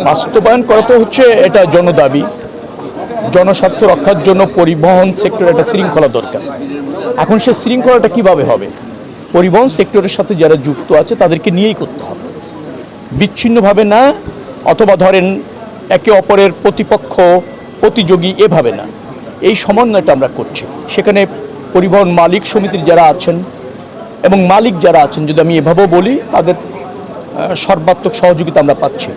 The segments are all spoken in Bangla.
বাস্তবায়ন করা তো হচ্ছে এটা জনদাবি, জনস্বার্থ রক্ষার জন্য পরিবহন সেক্টরে একটা শৃঙ্খলা দরকার। এখন সে শৃঙ্খলাটা কিভাবে হবে? পরিবহন সেক্টরের সাথে যারা যুক্ত আছে তাদেরকে নিয়েই করতে হবে, বিচ্ছিন্নভাবে না, অথবা ধরেন একে অপরের প্রতিপক্ষ প্রতিযোগী এভাবে না। এই সমন্বয়টা আমরা করছি। সেখানে পরিবহন মালিক সমিতির যারা আছেন এবং মালিক যারা আছেন, যদি আমি এভাবেও বলি, তাদের সর্বাত্মক সহযোগিতা আমরা পাচ্ছি।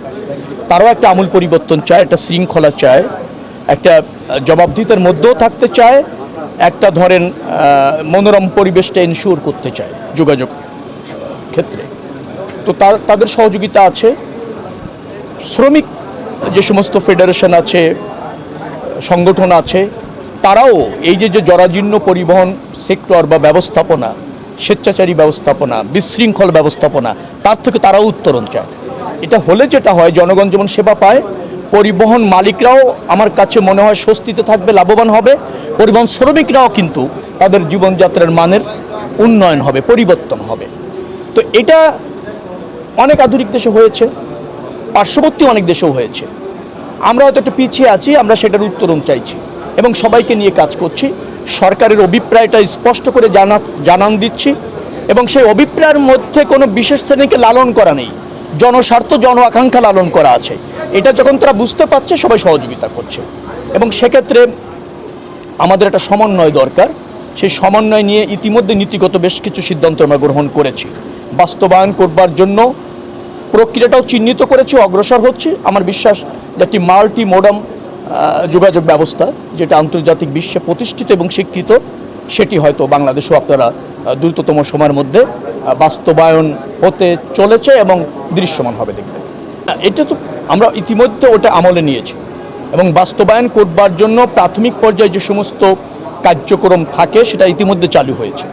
তারাও একটা আমূল পরিবর্তন চায়, একটা শৃঙ্খলা চায়, একটা জবাবদিহিতার মধ্যেও থাকতে চায়, একটা ধরেন মনোরম পরিবেশটা এনশিওর করতে চায় যোগাযোগ ক্ষেত্রে। তো তাদের সহযোগিতা আছে। শ্রমিক যে সমস্ত ফেডারেশন আছে, সংগঠন আছে, তারাও এই যে জরাজীর্ণ পরিবহন সেক্টর বা ব্যবস্থাপনা, স্বেচ্ছাচারী ব্যবস্থাপনা, বিশৃঙ্খল ব্যবস্থাপনা, তার থেকে তারাও উত্তরণ চায়। এটা হলে যেটা হয়, জনগণ যেমন সেবা পায়, পরিবহন মালিকরাও আমার কাছে মনে হয় স্বস্তিতে থাকবে, লাভবান হবে। পরিবহন শ্রমিকরাও কিন্তু তাদের জীবনযাত্রার মানের উন্নয়ন হবে, পরিবর্তন হবে। তো এটা অনেক আধুনিক দেশে হয়েছে, পার্শ্ববর্তী অনেক দেশেও হয়েছে। আমরা হয়তো একটু পিছিয়ে আছি, আমরা সেটার উত্তরণ চাইছি এবং সবাইকে নিয়ে কাজ করছি। সরকারের অভিপ্রায়টা স্পষ্ট করে জানান দিচ্ছি এবং সেই অভিপ্রায়ের মধ্যে কোনো বিশেষ শ্রেণীকে লালন করা নেই, জনস্বার্থ জন আকাঙ্ক্ষা লালন করা আছে। এটা যখন তারা বুঝতে পারছে, সবাই সহযোগিতা করছে এবং সেক্ষেত্রে আমাদের একটা সমন্বয় দরকার। সেই সমন্বয় নিয়ে ইতিমধ্যে নীতিগত বেশ কিছু সিদ্ধান্ত আমরা গ্রহণ করেছি। বাস্তবায়ন করবার জন্য প্রক্রিয়াটাও চিহ্নিত করেছি, অগ্রসর হচ্ছে। আমার বিশ্বাস যে একটি মাল্টি মোডাম যোগাযোগ ব্যবস্থা, যেটা আন্তর্জাতিক বিশ্বে প্রতিষ্ঠিত এবং স্বীকৃত, সেটি হয়তো বাংলাদেশেও আপনারা দ্রুততম সময়ের মধ্যে বাস্তবায়ন হতে চলেছে এবং দৃশ্যমান হবে দেখবেন। এটা তো আমরা ইতিমধ্যে ওটা আমলে নিয়েছি এবং বাস্তবায়ন করবার জন্য প্রাথমিক পর্যায়ে যে সমস্ত কার্যক্রম থাকে সেটা ইতিমধ্যে চালু হয়েছে।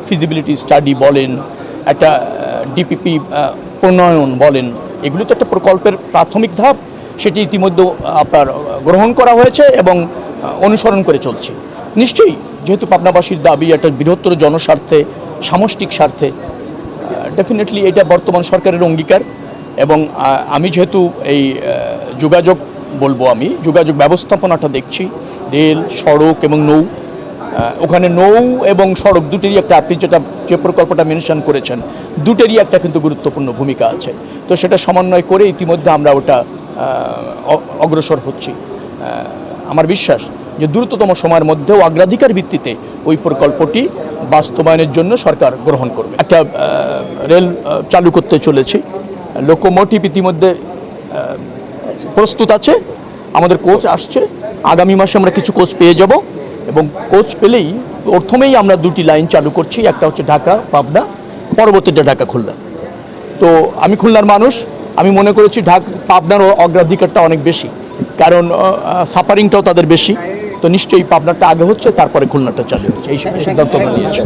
ফিজিবিলিটি স্টাডি বলেন, একটা ডিপিপি প্রণয়ন বলেন, এগুলো তো একটা প্রকল্পের প্রাথমিক ধাপ। সেটি ইতিমধ্যে আপনার গ্রহণ করা হয়েছে এবং অনুসরণ করে চলছে। নিশ্চয়ই যেহেতু পাবনাবাসীর দাবি একটা বৃহত্তর জনস্বার্থে, সামষ্টিক স্বার্থে, ডেফিনেটলি এটা বর্তমান সরকারের অঙ্গীকার। এবং আমি যেহেতু এই যোগাযোগ যোগাযোগ ব্যবস্থাপনাটা দেখছি, রেল, সড়ক এবং নৌ, ওখানে নৌ এবং সড়ক দুটেরই একটা, আপনি যে প্রকল্পটা মেনশন করেছেন, দুটেরই একটা কিন্তু গুরুত্বপূর্ণ ভূমিকা আছে। তো সেটা সমন্বয় করে ইতিমধ্যে আমরা ওটা অগ্রসর হচ্ছি। আমার বিশ্বাস যে দ্রুততম সময়ের মধ্যেও অগ্রাধিকার ভিত্তিতে ওই প্রকল্পটি বাস্তবায়নের জন্য সরকার গ্রহণ করবে। একটা রেল চালু করতে চলেছি, লোকোমোটিভ ইতিমধ্যে প্রস্তুত আছে, আমাদের কোচ আসছে, আগামী মাসে আমরা কিছু কোচ পেয়ে যাব এবং কোচ পেলেই প্রথমেই আমরা দুটি লাইন চালু করছি। একটা হচ্ছে ঢাকা পাবনা, পরবর্তীতে ঢাকা খুলনা। তো আমি খুলনার মানুষ, আমি মনে করেছি পাবনার অগ্রাধিকারটা অনেক বেশি, কারণ সাফারিংটাও তাদের বেশি। তো নিশ্চয়ই পাবনারটা আগে হচ্ছে, তারপরে খুলনাটা চালু হচ্ছে, এই সিদ্ধান্ত আমরা নিয়েছি।